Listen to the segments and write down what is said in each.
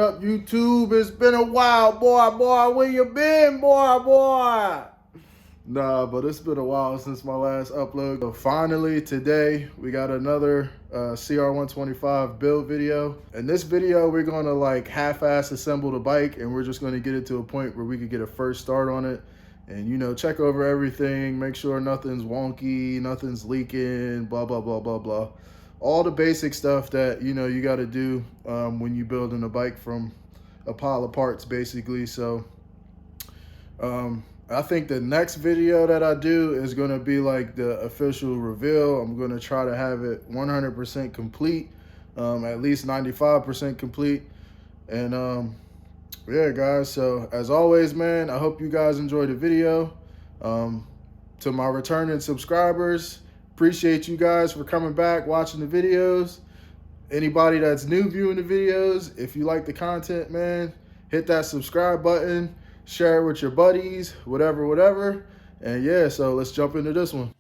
up, YouTube? It's been a while, boy. Where you been, boy? Nah, but it's been a while since my last upload. So finally, today, we got another Cr125 build video. In this video, we're gonna like half-ass assemble the bike, and we're just gonna get it to a point where we could get a first start on it. And, you know, check over everything, make sure nothing's wonky, nothing's leaking, blah, blah, blah, blah, blah. All the basic stuff that, you know, you got to do when you building a bike from a pile of parts, basically. So I think the next video that I do is going to be like the official reveal. I'm going to try to have it 100% complete, at least 95% complete. And yeah, guys, so as always, man, I hope you guys enjoyed the video. To my returning subscribers, appreciate you guys for coming back, watching the videos. Anybody that's new viewing the videos, if you like the content, man, hit that subscribe button, share it with your buddies, whatever. And yeah, so let's jump into this one.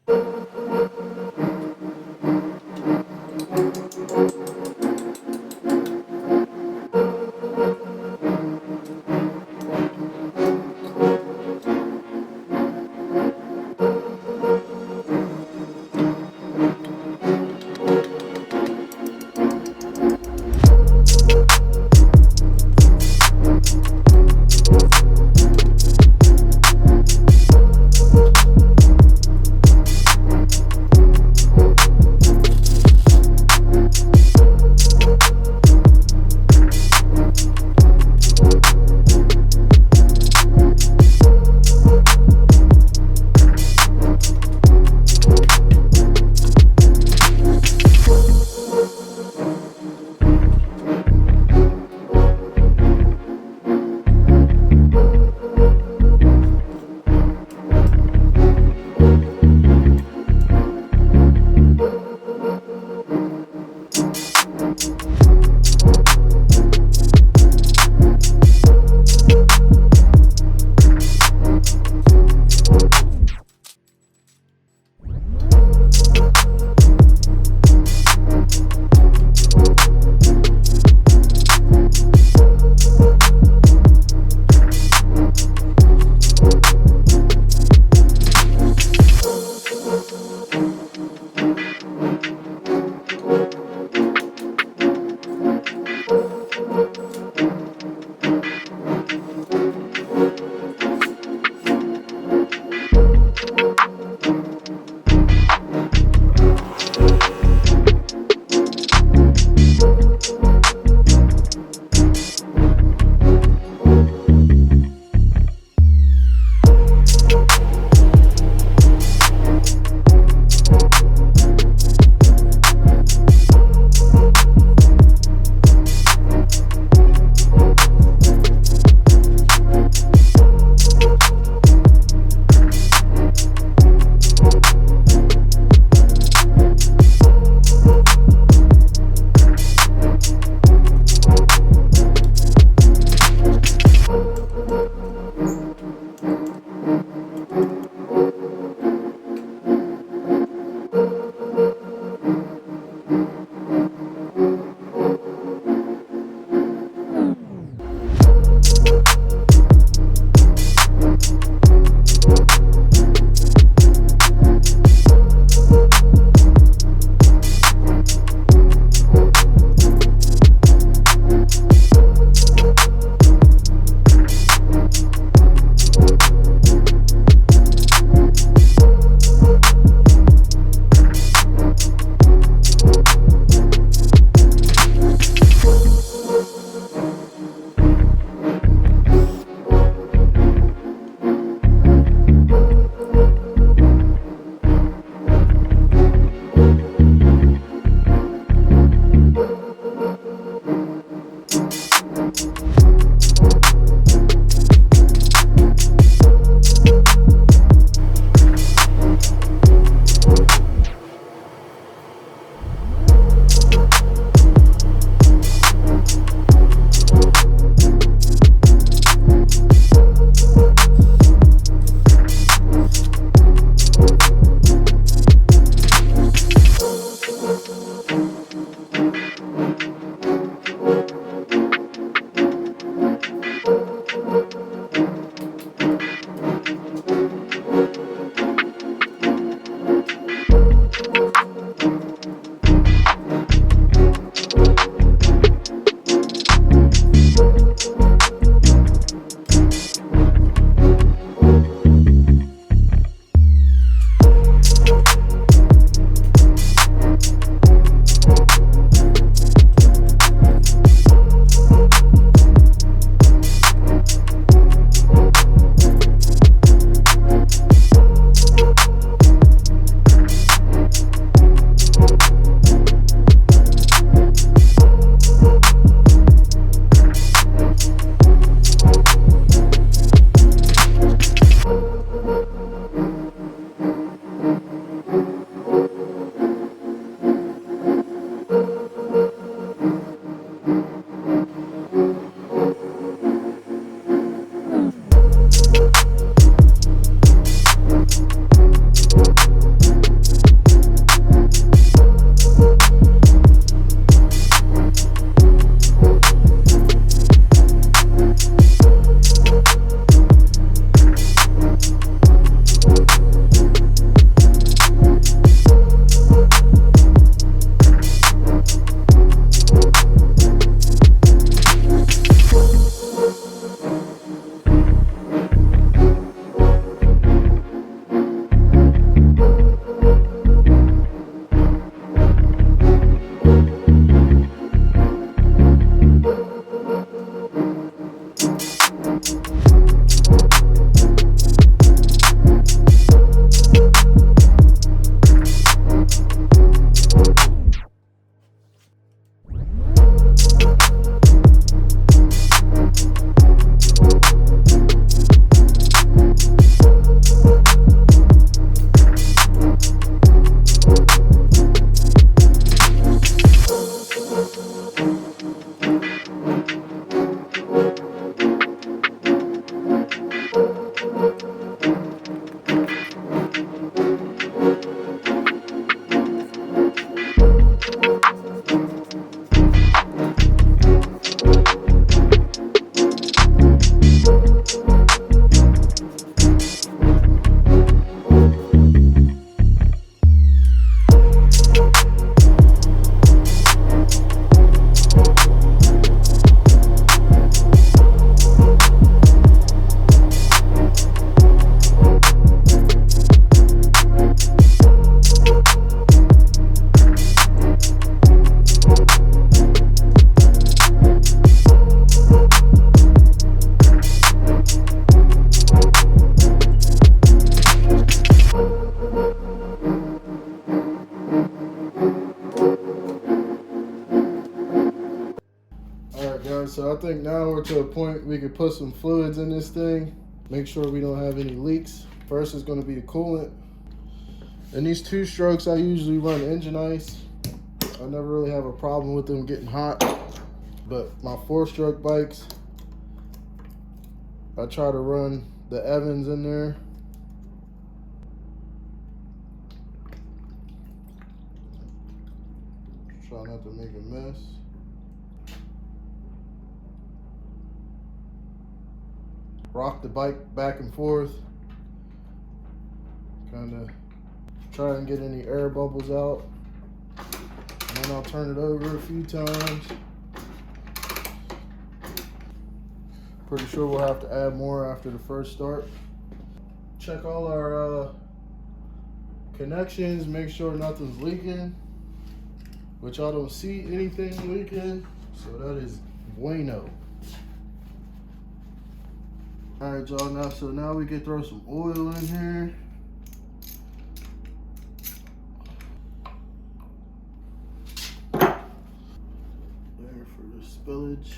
Alright guys, so I think now we're to a point we can put some fluids in this thing. Make sure we don't have any leaks. First is going to be the coolant. And these 2 strokes I usually run engine ice. I never really have a problem with them getting hot. But my 4-stroke bikes, I try to run the Evans in there. Try not to make a mess. Rock the bike back and forth. Kind of try and get any air bubbles out. And then I'll turn it over a few times. Pretty sure we'll have to add more after the first start. Check all our connections, make sure nothing's leaking, which I don't see anything leaking, so that is bueno. All right, y'all, so now we can throw some oil in here. There for the spillage.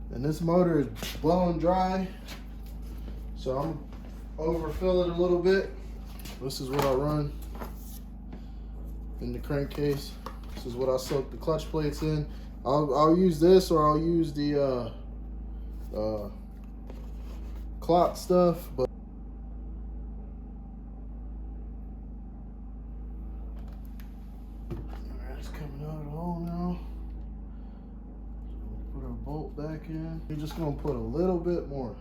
And this motor is blowing dry, so I'm overfill it a little bit. This is what I run in the crankcase. This is what I soak the clutch plates in. I'll use this, or I'll use the clock stuff, but it's coming out of the hole now. So put our bolt back in. We're just gonna put a little bit more,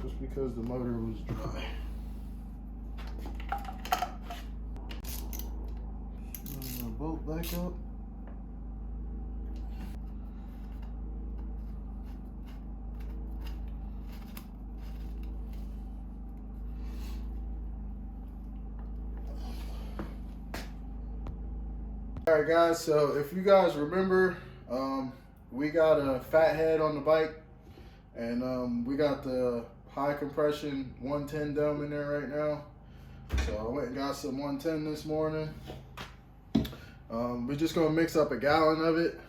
just because the motor was dry. Bring our bolt back up. All right, guys, so if you guys remember, we got a fat head on the bike, and we got the high compression 110 dome in there right now. So I went and got some 110 this morning. We're just gonna mix up a gallon of it.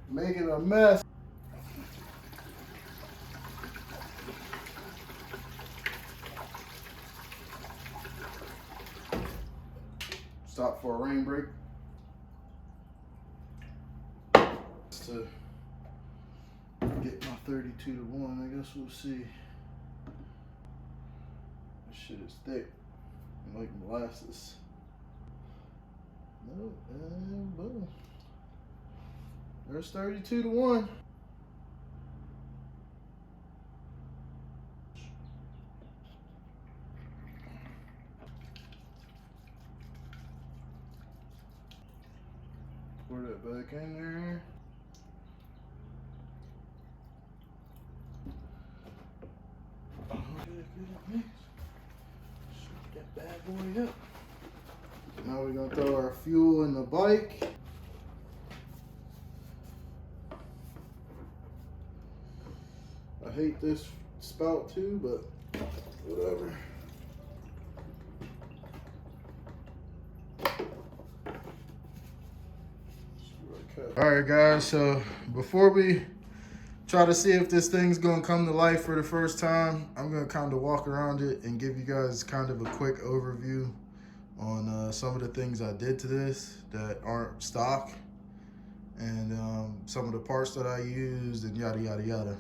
Making a mess. Stop for a rain break. To get my 32 to 1, I guess we'll see. This shit is thick, like molasses. No, and boom. There's 32 to 1. Pour that back in there. Good mix. bad boy up. Now we're gonna throw our fuel in the bike. I hate this spout too, but whatever. All right, guys, so before we try to see if this thing's gonna come to life for the first time, I'm gonna kind of walk around it and give you guys kind of a quick overview on some of the things I did to this that aren't stock, and some of the parts that I used, and yada, yada, yada.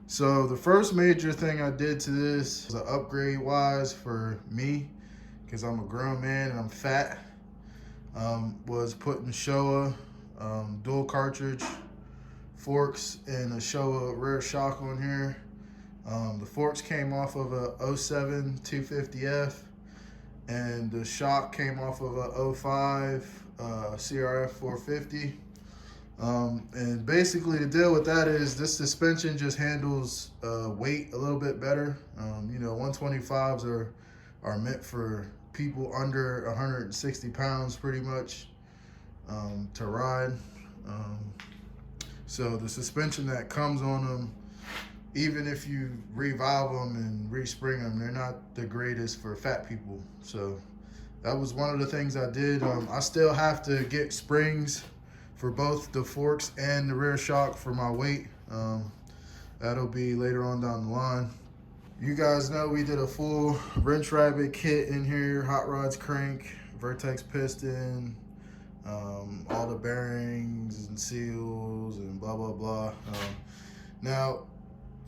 So the first major thing I did to this was an upgrade wise for me, because I'm a grown man and I'm fat, was putting Showa dual cartridge forks and a Showa rear shock on here. The forks came off of a 07 250F, and the shock came off of a 05 CRF 450. And basically the deal with that is this suspension just handles weight a little bit better. You know, 125s are meant for people under 160 pounds pretty much to ride. So the suspension that comes on them, even if you revalve them and respring them, they're not the greatest for fat people. So that was one of the things I did. I still have to get springs for both the forks and the rear shock for my weight. That'll be later on down the line. You guys know we did a full wrench rabbit kit in here, hot rods crank, vertex piston, all the bearings and seals and blah, blah, blah. Now,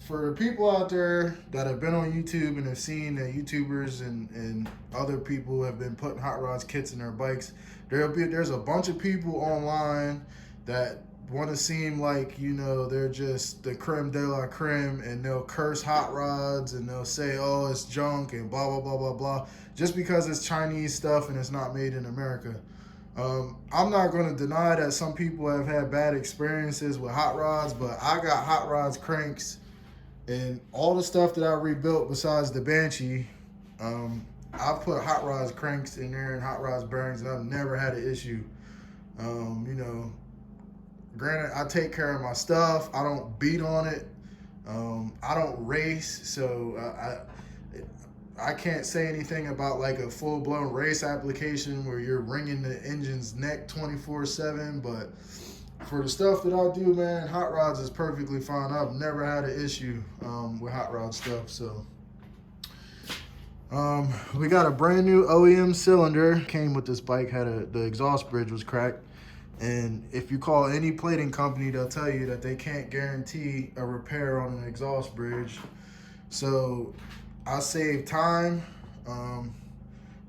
for the people out there that have been on YouTube and have seen that YouTubers and other people have been putting hot rods kits in their bikes, there's a bunch of people online that want to seem like, you know, they're just the creme de la creme, and they'll curse hot rods and they'll say, oh, it's junk and blah, blah, blah, blah, blah, just because it's Chinese stuff and it's not made in America. I'm not going to deny that some people have had bad experiences with hot rods, but I got hot rods cranks and all the stuff that I rebuilt besides the Banshee. I've put hot rods cranks in there and hot rods bearings, and I've never had an issue. You know, granted, I take care of my stuff. I don't beat on it. I don't race, so I can't say anything about like a full-blown race application where you're wringing the engine's neck 24/7, but for the stuff that I do, man, hot rods is perfectly fine. I've never had an issue with hot rod stuff. So we got a brand new OEM cylinder. Came with this bike, the exhaust bridge was cracked. And if you call any plating company, they'll tell you that they can't guarantee a repair on an exhaust bridge. So I saved time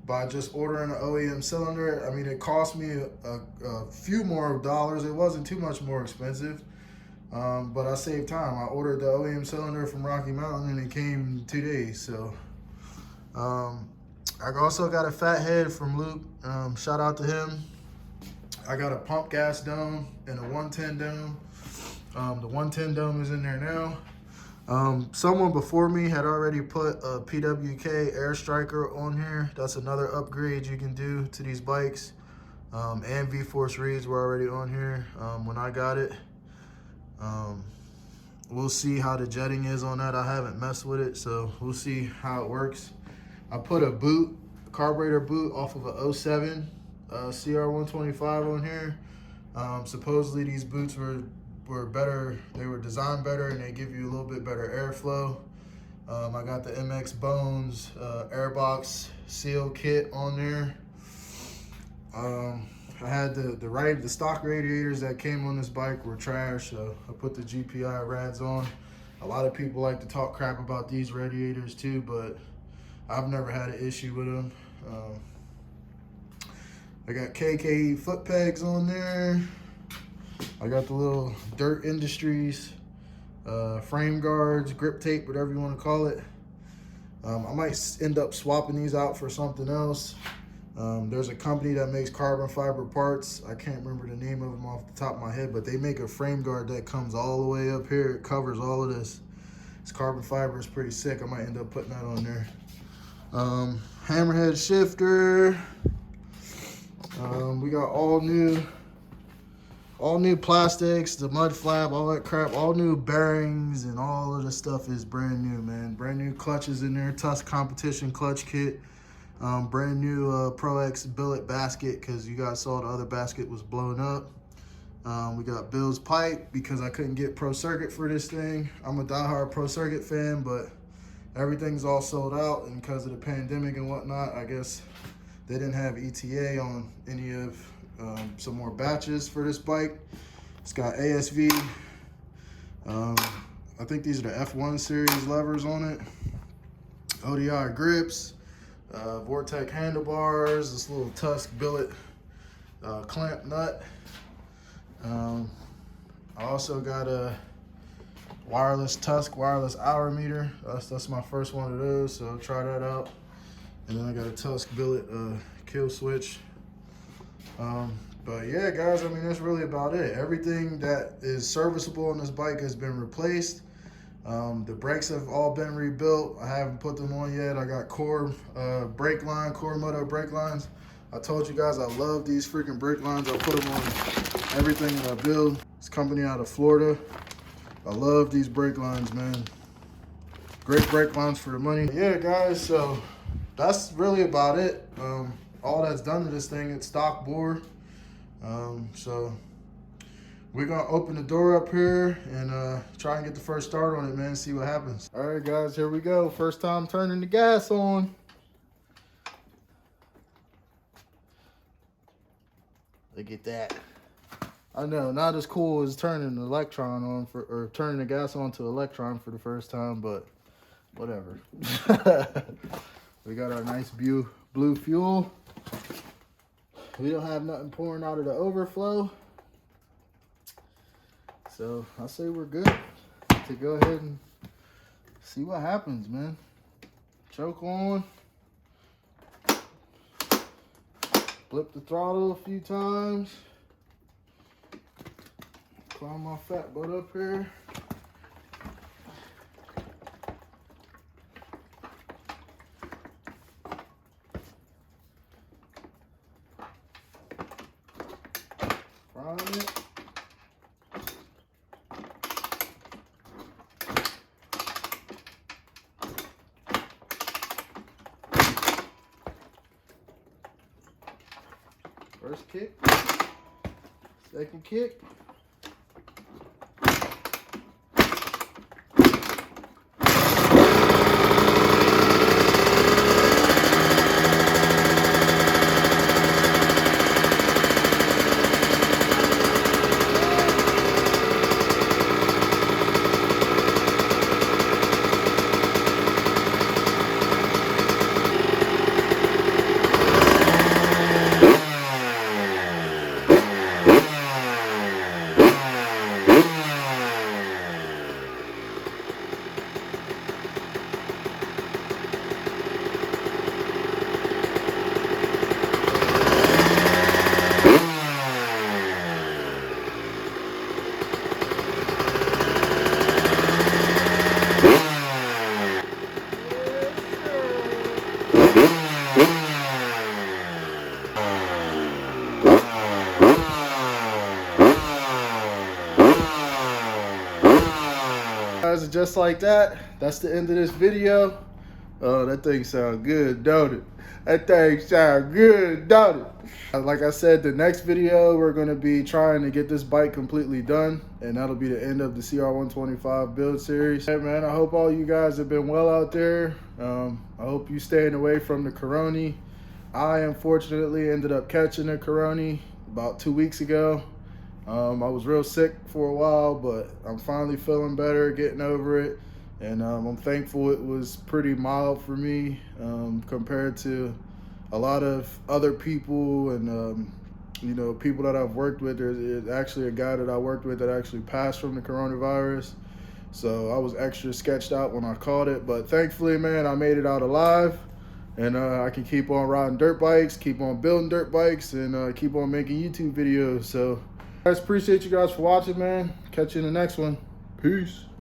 by just ordering an OEM cylinder. I mean, it cost me a few more dollars. It wasn't too much more expensive, but I saved time. I ordered the OEM cylinder from Rocky Mountain and it came in 2 days. So I also got a fat head from Luke. Shout out to him. I got a pump gas dome and a 110 dome. The 110 dome is in there now. Someone before me had already put a PWK Air Striker on here. That's another upgrade you can do to these bikes. And V-Force reeds were already on here when I got it. We'll see how the jetting is on that. I haven't messed with it, so we'll see how it works. I put a boot, carburetor boot off of a 07 Cr125 on here. Supposedly these boots were better, they were designed better, and they give you a little bit better airflow. I got the MX Bones airbox seal kit on there. I had the stock radiators that came on this bike were trash, so I put the GPI rads on. A lot of people like to talk crap about these radiators too, but I've never had an issue with them. I got KKE foot pegs on there. I got the little Dirt Industries frame guards, grip tape, whatever you want to call it. I might end up swapping these out for something else. There's a company that makes carbon fiber parts. I can't remember the name of them off the top of my head, but they make a frame guard that comes all the way up here. It covers all of this. It's carbon fiber. It's pretty sick. I might end up putting that on there. Hammerhead shifter. We got all new plastics, the mud flap, all that crap, all new bearings, and all of the stuff is brand new, man. Brand new clutches in there, Tusk competition clutch kit. Brand new Pro X billet basket, because you guys saw the other basket was blown up. We got Bill's pipe because I couldn't get Pro Circuit for this thing. I'm a diehard Pro Circuit fan, but everything's all sold out, and because of the pandemic and whatnot, I guess they didn't have ETA on any of some more batches for this bike. It's got ASV. I think these are the F1 series levers on it. ODI grips, Vortec handlebars, this little Tusk billet clamp nut. I also got a wireless Tusk wireless hour meter. That's my first one of those, so try that out. And then I got a Tusk billet kill switch. But yeah, guys, I mean, that's really about it. Everything that is serviceable on this bike has been replaced. The brakes have all been rebuilt. I haven't put them on yet. I got core brake line, core moto brake lines. I told you guys I love these freaking brake lines. I put them on everything that I build. This company out of Florida. I love these brake lines, man. Great brake lines for the money. Yeah, guys, so that's really about it. All that's done to this thing, it's stock bore. So we're gonna open the door up here and try and get the first start on it, man, see what happens. All right, guys, here we go. First time turning the gas on. Look at that. I know, not as cool as turning the electron on or turning the gas on to electron for the first time, but whatever. We got our nice blue fuel. We don't have nothing pouring out of the overflow. So I say we're good to go ahead and see what happens, man. Choke on. Flip the throttle a few times. Climb my fat butt up here. Prime it. First kick, second kick. Guys, just like that, that's the end of this video. Oh, that thing sound good, don't it? That thing sound good, don't it? Like I said, the next video, we're gonna be trying to get this bike completely done, and that'll be the end of the Cr125 build series. Hey man, I hope all you guys have been well out there. I hope you staying away from the corona. I unfortunately ended up catching the corona about 2 weeks ago. I was real sick for a while, but I'm finally feeling better, getting over it. And I'm thankful it was pretty mild for me compared to a lot of other people and, you know, people that I've worked with. There's actually a guy that I worked with that actually passed from the coronavirus. So I was extra sketched out when I caught it. But thankfully, man, I made it out alive. And I can keep on riding dirt bikes, keep on building dirt bikes, and keep on making YouTube videos. So guys, appreciate you guys for watching, man. Catch you in the next one. Peace.